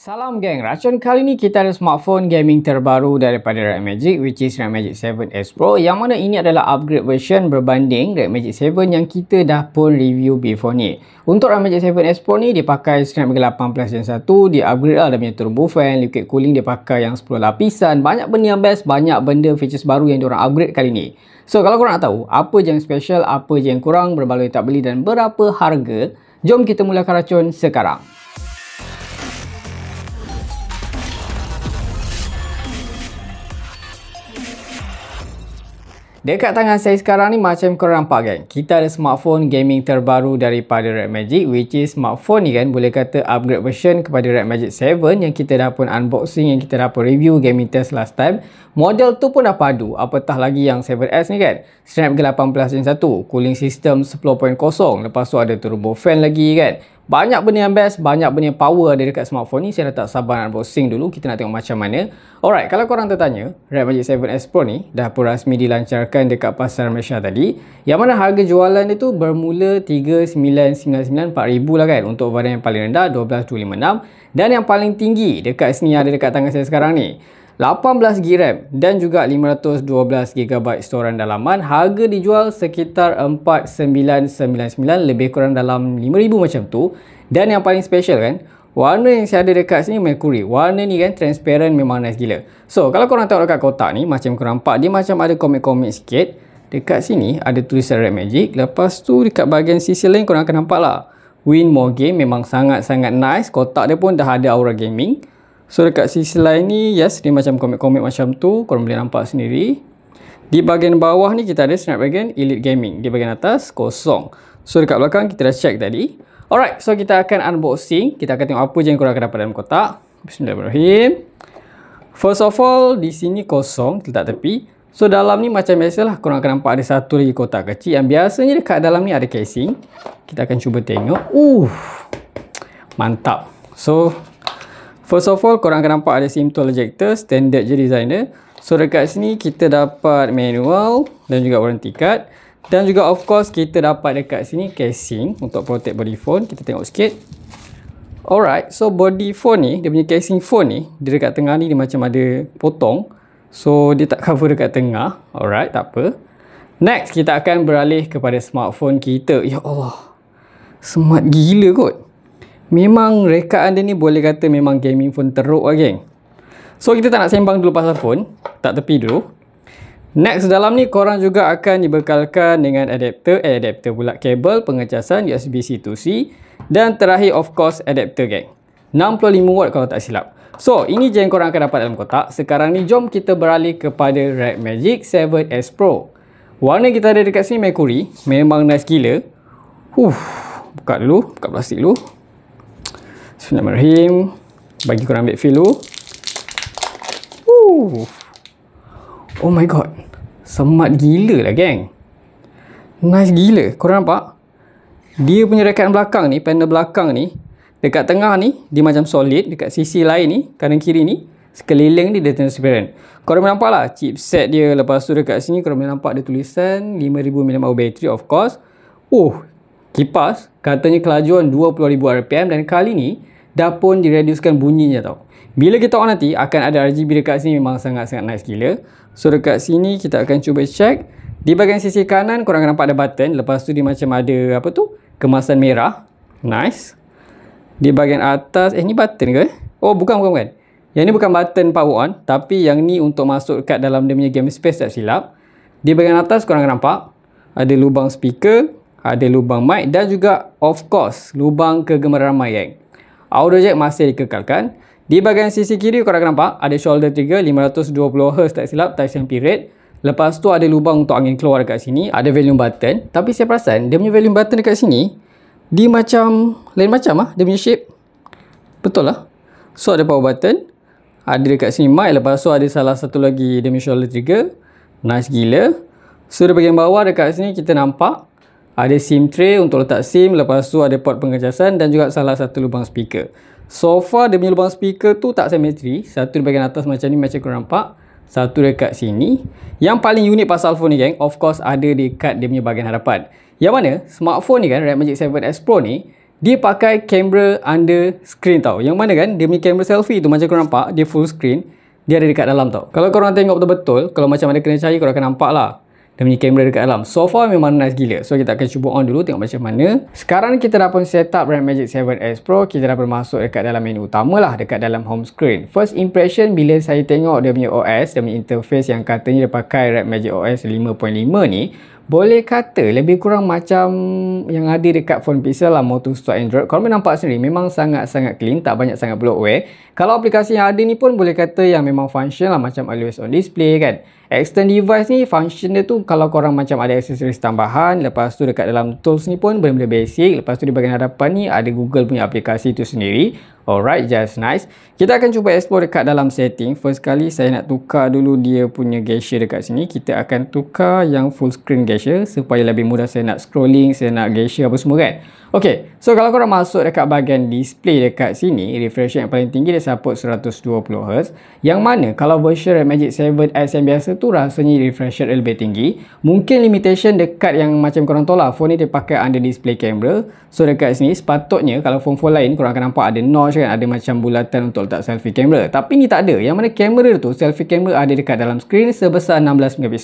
Salam geng, racun kali ni kita ada smartphone gaming terbaru daripada Red Magic, which is Red Magic 7S Pro, yang mana ini adalah upgrade version berbanding Red Magic 7 yang kita dah pun review before ni. Untuk Red Magic 7S Pro ni dia pakai Snapdragon 8 Plus Gen 1, dia upgrade lah, dia punya turbo fan, liquid cooling dia pakai yang 10 lapisan, banyak benda yang best, banyak benda features baru yang diorang upgrade kali ni. So kalau korang nak tahu apa je yang special, apa je yang kurang, berbaloi tak beli dan berapa harga, jom kita mulakan racun sekarang. Dekat tangan saya sekarang ni macam korang nampak kan, kita ada smartphone gaming terbaru daripada Red Magic, which is smartphone ni kan boleh kata upgrade version kepada Red Magic 7 yang kita dah pun unboxing, yang kita dah pun review gaming test last time. Model tu pun dah padu, apatah lagi yang 7S ni kan, Snapdragon 8 Plus Gen 1, cooling system 10.0, lepas tu ada turbo fan lagi kan. Banyak benda yang best, banyak benda yang power ada dekat smartphone ni. Saya dah tak sabar nak unboxing dulu, kita nak tengok macam mana. Alright, kalau korang tertanya, Red Magic 7S Pro ni dah pun rasmi dilancarkan dekat pasar Malaysia tadi, yang mana harga jualan dia tu bermula 3999 4000 lah kan, untuk varian yang paling rendah 12256, dan yang paling tinggi dekat sini ada dekat tangan saya sekarang ni 18GB RAM dan juga 512GB storan dalaman. Harga dijual sekitar 4999, lebih kurang dalam 5000 macam tu. Dan yang paling special kan, warna yang saya ada dekat sini Mercury. Warna ni kan transparent, memang nice gila. So kalau korang tengok dekat kotak ni, macam korang nampak dia macam ada komik-komik sikit. Dekat sini ada tulisan Red Magic. Lepas tu dekat bahagian sisi lain korang akan nampak lah Win More Game. Memang sangat-sangat nice. Kotak dia pun dah ada aura gaming. So dekat sisi lain ni, yes, dia macam komik-komik macam tu, korang boleh nampak sendiri. Di bahagian bawah ni kita ada Snapdragon Elite Gaming, di bahagian atas kosong. So dekat belakang kita dah check tadi. Alright, so kita akan unboxing, kita akan tengok apa je yang korang akan dapat dalam kotak. Bismillahirrahmanirrahim. First of all, di sini kosong, letak tepi. So dalam ni macam biasalah, korang akan nampak ada satu lagi kotak kecil yang biasanya dekat dalam ni ada casing. Kita akan cuba tengok. Mantap. So first of all, korang akan nampak ada SIM tool ejector, standard je designer. So dekat sini kita dapat manual dan juga warranty card. Dan juga of course kita dapat dekat sini casing untuk protect body phone. Kita tengok sikit. Alright, so body phone ni, dia punya casing phone ni, dia dekat tengah ni dia macam ada potong. So dia tak cover dekat tengah. Alright, tak apa. Next, kita akan beralih kepada smartphone kita. Ya Allah, smart gila kot. Memang rekaan dia ni boleh kata memang gaming phone teruk lah geng. So kita tak nak sembang dulu pasal phone, tak tepi dulu. Next, dalam ni korang juga akan dibekalkan dengan adapter pula, kabel pengecasan USB-C to C. Dan terakhir of course adapter geng, 65W kalau tak silap. So ini je yang korang akan dapat dalam kotak. Sekarang ni jom kita beralih kepada Red Magic 7S Pro. Warna kita ada dekat sini Mercury, memang nice gila. Buka dulu, buka plastik dulu. Bismillahirrahmanirrahim. Bagi korang ambil feel dulu. Oh my god, smart gila lah geng. Nice gila. Korang nampak? Dia punya rekaan belakang ni, panel belakang ni, dekat tengah ni dia macam solid. Dekat sisi lain ni, kanan kiri ni, sekeliling ni dia transparent. Korang boleh nampak lah chipset dia. Lepas tu dekat sini korang boleh nampak ada tulisan 5000 mAh battery of course. Kipas katanya kelajuan 20,000 RPM dan kali ni dah pun direducekan bunyinya tau. Bila kita on nanti akan ada RGB dekat sini, memang sangat-sangat nice gila. So dekat sini kita akan cuba check. Di bahagian sisi kanan korang akan nampak ada button. Lepas tu dia macam ada apa tu, kemasan merah. Nice. Di bahagian atas, ni button ke? Bukan. Yang ni bukan button power on, tapi yang ni untuk masuk kat dalam dia punya game space tak silap. Di bahagian atas korang akan nampak ada lubang speaker, ada lubang mic dan juga of course lubang kegemaran ramai geng. Audio jack masih dikekalkan. Di bahagian sisi kiri korang akan nampak ada shoulder trigger 520Hz tak silap, Type C rate. Lepas tu ada lubang untuk angin keluar dekat sini. Ada volume button, tapi saya perasan dia punya volume button dekat sini dia macam lain macam lah, dia punya shape. Betul lah. So ada power button, ada dekat sini mic. Lepas tu ada salah satu lagi dia punya shoulder trigger. Nice gila. So di bahagian bawah dekat sini kita nampak ada SIM tray untuk letak SIM. Lepas tu ada port pengecasan dan juga salah satu lubang speaker. So far dia punya lubang speaker tu tak simetri. Satu di bahagian atas macam ni, macam korang nampak. Satu dekat sini. Yang paling unik pasal phone ni geng, of course ada dekat dia punya bahagian hadapan. Yang mana smartphone ni kan, Red Magic 7S Pro ni, Dia pakai kamera under screen tau. Yang mana kan, dia punya kamera selfie tu macam korang nampak, dia full screen. Dia ada dekat dalam tau. Kalau korang tengok betul-betul, kalau macam ada kena cahaya, korang akan nampak lah dia punya kamera dekat dalam. So far memang nice gila. So kita akan cuba on dulu, tengok macam mana. Sekarang kita dah pun set up RAM Magic 7S Pro. Kita dah pun masuk dekat dalam menu utama lah, dekat dalam home screen. First impression bila saya tengok dia punya OS, dia punya interface yang katanya dia pakai RAM Magic OS 5.5 ni, boleh kata lebih kurang macam yang ada dekat phone Pixel lah, Moto Store Android. Kalau nampak sendiri memang sangat-sangat clean, tak banyak sangat bloatware. Kalau aplikasi yang ada ni pun boleh kata yang memang function lah, macam always on display kan. Extend device ni function dia tu kalau korang macam ada aksesoris tambahan. Lepas tu dekat dalam tools ni pun benda-benda basic. Lepas tu di bahagian hadapan ni ada Google punya aplikasi tu sendiri. Alright, just nice. Kita akan cuba explore dekat dalam setting. First kali saya nak tukar dulu dia punya gesture dekat sini. Kita akan tukar yang full screen gesture supaya lebih mudah saya nak scrolling, saya nak gesture apa semua kan. Ok, so kalau korang masuk dekat bahagian display dekat sini, refresh rate yang paling tinggi dia support 120Hz. Yang mana kalau version RAM Magic 7S yang biasa tu rasanya refresh rate lebih tinggi. Mungkin limitation dekat yang macam korang tahu lah, phone ni dia pakai under display camera. So dekat sini sepatutnya kalau phone-phone lain korang akan nampak ada notch kan, ada macam bulatan untuk letak selfie camera. Tapi ni tak ada, yang mana kamera tu, selfie camera ada dekat dalam screen sebesar 16MP.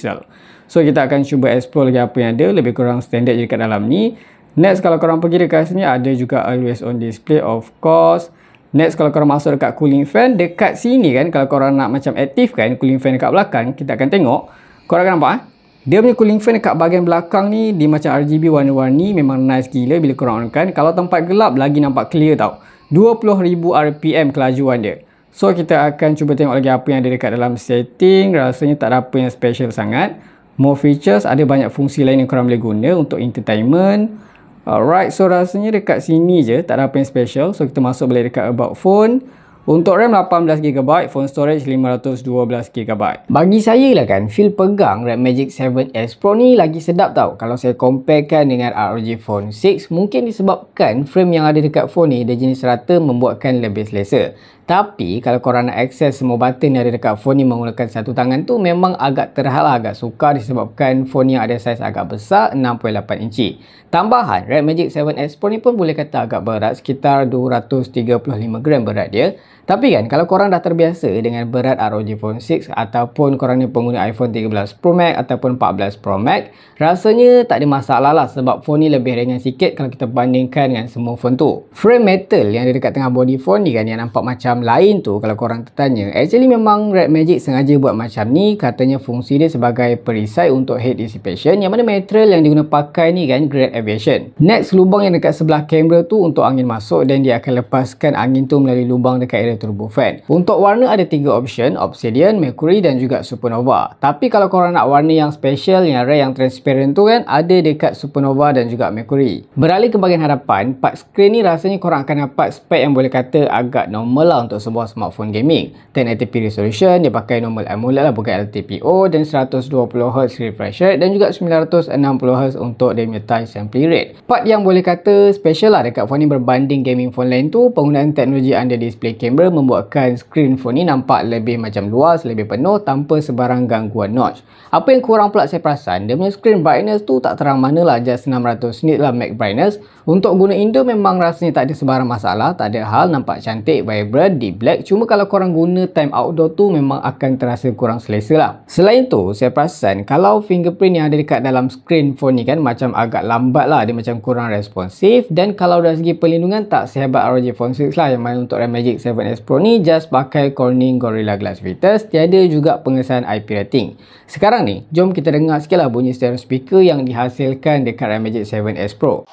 So kita akan cuba explore lagi apa yang ada, lebih kurang standard je dekat dalam ni. Next kalau korang pergi dekat sini ada juga always on display of course. Next kalau korang masuk dekat cooling fan, dekat sini kan kalau korang nak macam aktifkan cooling fan dekat belakang, kita akan tengok. Korang akan nampak dia punya cooling fan dekat bahagian belakang ni dia macam RGB warna-warni, memang nice gila bila korang on kan. Kalau tempat gelap lagi nampak clear tau. 20,000 RPM kelajuan dia. So kita akan cuba tengok lagi apa yang ada dekat dalam setting. Rasanya tak ada apa yang special sangat. More features, ada banyak fungsi lain yang korang boleh guna untuk entertainment. Alright, so rasanya dekat sini je, tak ada apa yang special. So kita masuk balik dekat about phone. Untuk RAM 18GB, phone storage 512GB. Bagi saya lah kan, feel pegang RAM Magic 7S Pro ni lagi sedap tau. Kalau saya comparekan dengan ROG Phone 6, mungkin disebabkan frame yang ada dekat phone ni dia jenis rata membuatkan lebih selesa. Tapi kalau korang nak akses semua button yang ada dekat phone ni menggunakan satu tangan tu memang agak terhad, agak sukar disebabkan phone yang ada saiz agak besar 6.8 inci. Tambahan, RAM Magic 7S Pro ni pun boleh kata agak berat, sekitar 235 gram berat dia. Tapi kan kalau korang dah terbiasa dengan berat ROG Phone 6 ataupun korang ni pengguna iPhone 13 Pro Max ataupun 14 Pro Max, rasanya tak ada masalah lah sebab phone ni lebih ringan sikit kalau kita bandingkan dengan semua phone tu. Frame metal yang ada dekat tengah body phone ni kan yang nampak macam lain tu, kalau korang tertanya, actually memang Red Magic sengaja buat macam ni. Katanya fungsi dia sebagai perisai untuk heat dissipation, yang mana material yang diguna pakai ni kan grade aviation. Next, lubang yang dekat sebelah kamera tu untuk angin masuk dan dia akan lepaskan angin tu melalui lubang dekat area turbo fan. Untuk warna ada 3 option, Obsidian, Mercury dan juga Supernova. Tapi kalau korang nak warna yang special, yang rare, yang transparent tu kan ada dekat Supernova dan juga Mercury. Beralih ke bahagian hadapan, part screen ni rasanya korang akan dapat spek yang boleh kata agak normal lah untuk sebuah smartphone gaming. 1080p resolution, dia pakai normal AMOLED lah bukan LTPO, dan 120Hz refresh rate dan juga 960Hz untuk dia punya touch sampling rate. Part yang boleh kata special lah dekat phone ni berbanding gaming phone lain tu, penggunaan teknologi under display camera membuatkan screen phone ni nampak lebih macam luas, lebih penuh tanpa sebarang gangguan notch. Apa yang kurang pula saya perasan, dia punya screen brightness tu tak terang mana lah, just 600 nit lah max brightness. Untuk guna Indo memang rasanya tak ada sebarang masalah, tak ada hal, nampak cantik, vibrant, deep black. Cuma kalau korang guna time outdoor tu memang akan terasa kurang selesa lah. Selain tu, saya perasan kalau fingerprint yang ada dekat dalam screen phone ni kan macam agak lambat lah, dia macam kurang responsif. Dan kalau dari segi perlindungan tak sehebat ROG Phone 6 lah, yang mana untuk RAM Magic 7S Pro ni just pakai Corning Gorilla Glass Victus, tiada juga pengesahan IP rating. Sekarang ni, jom kita dengar sikit lah bunyi stereo speaker yang dihasilkan dekat RAM Magic 7S Pro.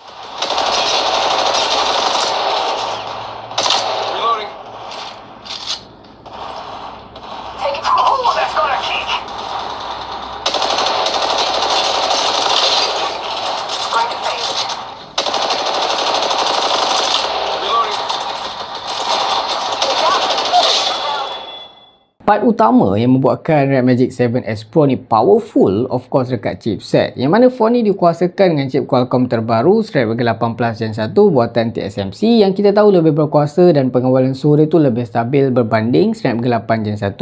Part utama yang membuatkan Red Magic 7S Pro ni powerful of course dekat chipset, yang mana phone ni dikuasakan dengan chip Qualcomm terbaru Snapdragon 8 Plus Gen 1 buatan TSMC yang kita tahu lebih berkuasa dan pengawalan suara tu lebih stabil berbanding Snapdragon 8 Gen 1.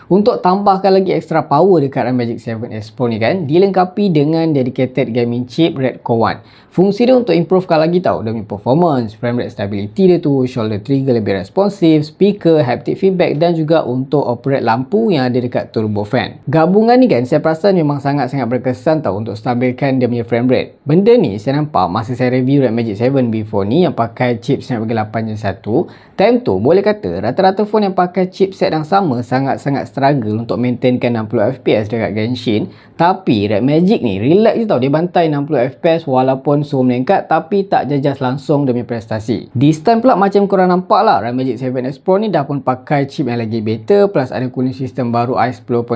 Untuk tambahkan lagi extra power dekat Red Magic 7S Pro ni kan, dilengkapi dengan dedicated gaming chip Red Core 1. Fungsi dia untuk improvekan lagi tau demi performance, frame rate stability dia tu, shoulder trigger lebih responsif, speaker, haptic feedback dan juga untuk operate lampu yang ada dekat turbo fan. Gabungan ni kan saya perasan memang sangat-sangat berkesan tau untuk stabilkan dia punya frame rate. Benda ni saya nampak masa saya review Red Magic 7 before ni yang pakai chip Snapdragon 8 Gen 1. Time tu boleh kata rata-rata phone yang pakai chipset yang sama sangat-sangat struggle untuk maintainkan 60fps dekat Genshin. Tapi Red Magic ni relax je tau, dia bantai 60fps walaupun suhu meningkat tapi tak jajas langsung demi prestasi. This time pula macam korang nampak lah, Red Magic 7S Pro ni dah pun pakai chip yang lagi better plus ada cooling system baru i10.0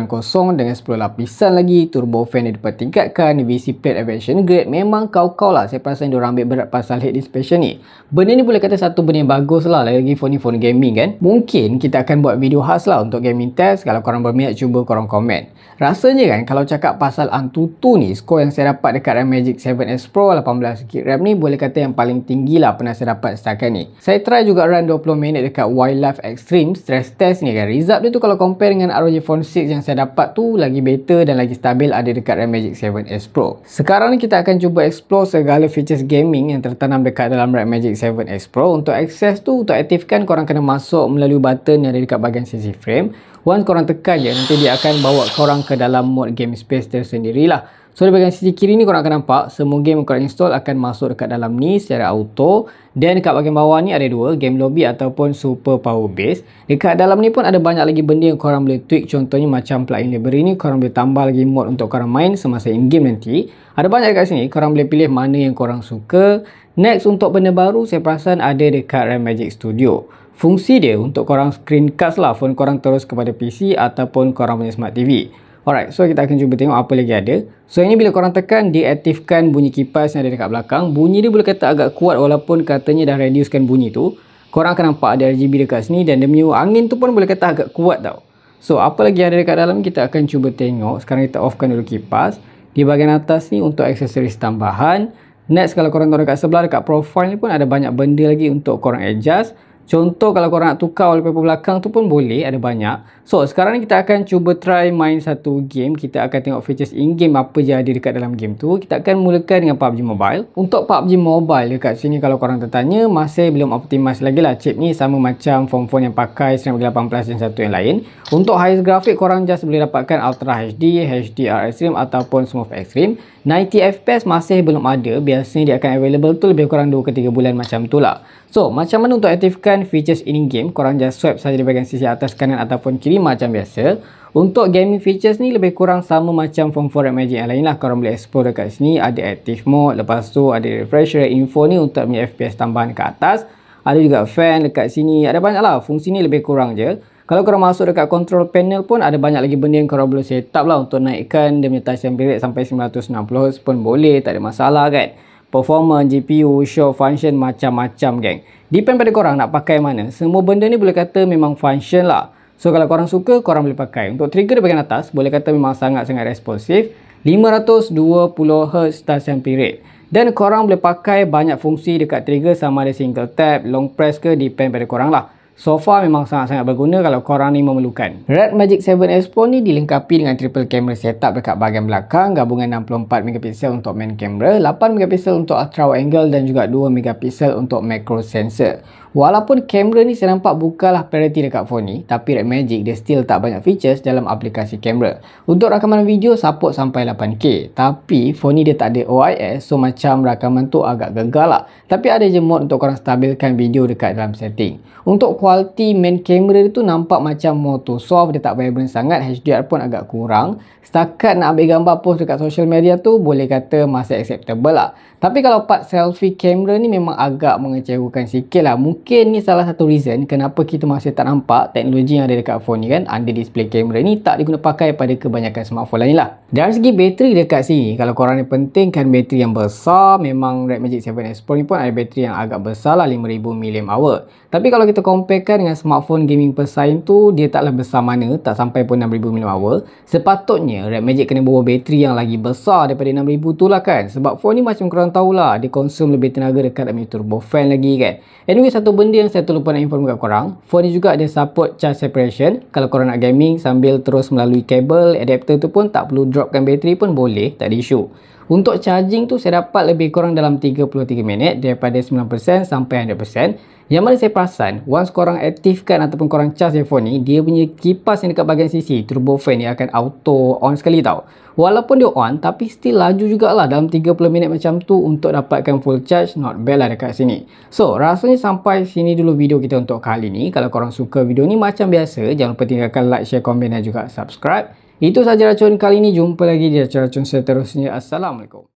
dengan 10 lapisan lagi, turbo fan dia dipertingkatkan, VC plate aviation grade. Memang kau-kau lah saya perasan diorang ambil berat pasal head dissipation ni. Benda ni boleh kata satu benda yang bagus lah, lagi phone ni phone gaming kan. Mungkin kita akan buat video khas lah untuk gaming test, kalau korang berminat cuba korang komen. Rasanya kan kalau cakap pasal Antutu ni, skor yang saya dapat dekat Red Magic 7S Pro 18GB RAM ni boleh kata yang paling tinggi lah pernah saya dapat setakat ni. Saya try juga run 20 minit dekat Wildlife Extreme stress test ni kan. Result dia tu kalau compare dengan ROG Phone 6 yang saya dapat tu lagi better dan lagi stabil ada dekat Red Magic 7S Pro. Sekarang ni kita akan cuba explore segala features gaming yang tertanam dekat dalam Red Magic 7S Pro. Untuk akses tu, untuk aktifkan korang kena masuk melalui button yang ada dekat bahagian sisi frame. Once korang tekan je, nanti dia akan bawa korang ke dalam mode game space tersendiri lah. So di bahagian sisi kiri ni korang akan nampak semua game yang korang install akan masuk dekat dalam ni secara auto. Dan dekat bahagian bawah ni ada dua, game lobby ataupun super power base. Dekat dalam ni pun ada banyak lagi benda yang korang boleh tweak. Contohnya macam plugin library ni korang boleh tambah lagi mode untuk korang main semasa in game nanti. Ada banyak dekat sini, korang boleh pilih mana yang korang suka. Next, untuk benda baru saya perasan ada dekat Red Magic Studio. Fungsi dia untuk korang screencast lah phone korang terus kepada PC ataupun korang punya smart TV. Alright, so kita akan cuba tengok apa lagi ada. So ini bila korang tekan, dia aktifkan bunyi kipas yang ada dekat belakang. Bunyi dia boleh kata agak kuat walaupun katanya dah reducekan bunyi tu. Korang akan nampak ada RGB dekat sini dan dia punya angin tu pun boleh kata agak kuat tau. So apa lagi ada dekat dalam kita akan cuba tengok. Sekarang kita offkan dulu kipas. Di bahagian atas ni untuk aksesoris tambahan. Next, kalau korang tengok dekat sebelah dekat profile ni pun ada banyak benda lagi untuk korang adjust. Contoh kalau korang nak tukar wallpaper belakang tu pun boleh, ada banyak. So sekarang ni kita akan cuba try main satu game. Kita akan tengok features in-game apa je ada dekat dalam game tu. Kita akan mulakan dengan PUBG Mobile. Untuk PUBG Mobile dekat sini kalau korang tertanya, masih belum optimize lagi lah chip ni, sama macam phone-phone yang pakai Snapdragon 8 Plus Gen 1 yang lain. Untuk highest graphic korang just boleh dapatkan Ultra HD, HDR Extreme ataupun Smooth Extreme. 90fps masih belum ada, biasanya dia akan available tu lebih kurang 2 ke 3 bulan macam tu lah. So macam mana untuk aktifkan features in-game? Korang just swipe saja di bahagian sisi atas kanan ataupun kiri macam biasa. Untuk gaming features ni lebih kurang sama macam phone Red Magic yang lain lah. Korang boleh explore dekat sini, ada active mode, lepas tu ada refresh rate info ni untuk punya FPS tambahan ke atas. Ada juga fan dekat sini, ada banyak lah, fungsi ni lebih kurang je. Kalau korang masuk dekat control panel pun ada banyak lagi benda yang korang boleh set up lah untuk naikkan dia punya touch sampling rate sampai 960Hz pun boleh, tak ada masalah kan. Performance, GPU, show, function, macam-macam geng. Depend pada korang nak pakai mana. Semua benda ni boleh kata memang function lah. So kalau korang suka, korang boleh pakai. Untuk trigger di bahagian atas, boleh kata memang sangat-sangat responsif. 520Hz touch sampling rate. Dan korang boleh pakai banyak fungsi dekat trigger, sama ada single tap, long press ke, depend pada korang lah. So far memang sangat-sangat berguna kalau korang ni memerlukan. Red Magic 7S Pro ni dilengkapi dengan triple camera setup dekat bahagian belakang, gabungan 64MP untuk main camera, 8MP untuk ultra wide angle dan juga 2MP untuk macro sensor. Walaupun kamera ni saya nampak bukanlah priority dekat phone ni, tapi Red Magic dia still tak banyak features dalam aplikasi kamera. Untuk rakaman video support sampai 8K, tapi phone ni dia tak ada OIS, so macam rakaman tu agak gagal lah. Tapi ada je mode untuk korang stabilkan video dekat dalam setting. Untuk kualiti main kamera tu nampak macam moto soft, dia tak vibrant sangat, HDR pun agak kurang. Setakat nak ambil gambar post dekat social media tu boleh kata masih acceptable lah. Tapi kalau part selfie kamera ni memang agak mengecewakan sikit lah. Mungkin mungkin ni salah satu reason kenapa kita masih tak nampak teknologi yang ada dekat phone ni kan, under display camera ni tak diguna pakai pada kebanyakan smartphone lain lah. Dari segi bateri dekat sini, kalau korang ni pentingkan bateri yang besar, memang Red Magic 7S Pro ni pun ada bateri yang agak besar lah, 5000 mAh. Tapi kalau kita comparekan dengan smartphone gaming pesaing tu, dia taklah besar mana, tak sampai pun 6000 mAh. Sepatutnya Red Magic kena bawa bateri yang lagi besar daripada 6000 tu lah kan, sebab phone ni macam korang tahulah, dia konsum lebih tenaga dekat dalam turbo fan lagi kan. Anyway, satu benda yang saya terlupa nak inform kat korang, phone ni juga ada support charge separation. Kalau korang nak gaming sambil terus melalui kabel adapter tu pun tak perlu dropkan bateri pun boleh, tak ada isu. Untuk charging tu saya dapat lebih kurang dalam 33 minit, daripada 9% sampai 100%. Yang mana saya perasan, once korang aktifkan ataupun korang charge phone ni, dia punya kipas yang dekat bahagian sisi turbo fan ni akan auto on sekali tau. Walaupun dia on, tapi still laju jugalah dalam 30 minit macam tu untuk dapatkan full charge. Not bad lah dekat sini. So, rasanya sampai sini dulu video kita untuk kali ni. Kalau korang suka video ni macam biasa, jangan lupa tinggalkan like, share, komen dan juga subscribe. Itu sahaja racun kali ni. Jumpa lagi di racun-racun seterusnya. Assalamualaikum.